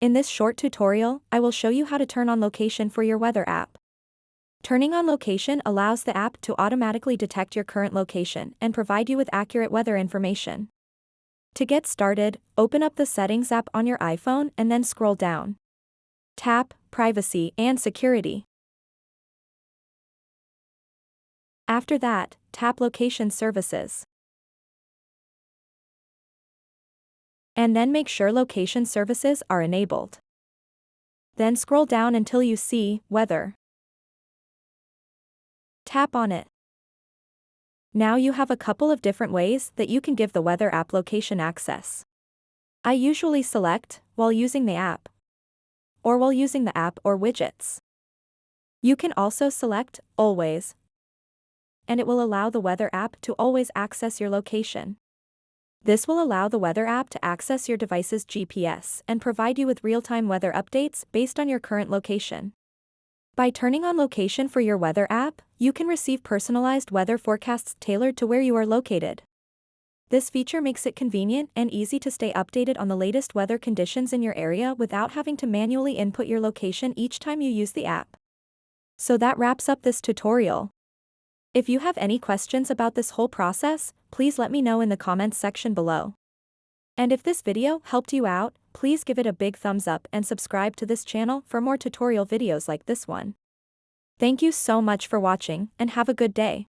In this short tutorial, I will show you how to turn on location for your weather app. Turning on location allows the app to automatically detect your current location and provide you with accurate weather information. To get started, open up the Settings app on your iPhone and then scroll down. Tap Privacy and Security. After that, tap Location Services. And then make sure location services are enabled. Then scroll down until you see Weather. Tap on it. Now you have a couple of different ways that you can give the weather app location access. I usually select while using the app, or while using the app or widgets. You can also select Always, and it will allow the weather app to always access your location. This will allow the weather app to access your device's GPS and provide you with real-time weather updates based on your current location. By turning on location for your weather app, you can receive personalized weather forecasts tailored to where you are located. This feature makes it convenient and easy to stay updated on the latest weather conditions in your area without having to manually input your location each time you use the app. So that wraps up this tutorial. If you have any questions about this whole process, please let me know in the comments section below. And if this video helped you out, please give it a big thumbs up and subscribe to this channel for more tutorial videos like this one. Thank you so much for watching and have a good day.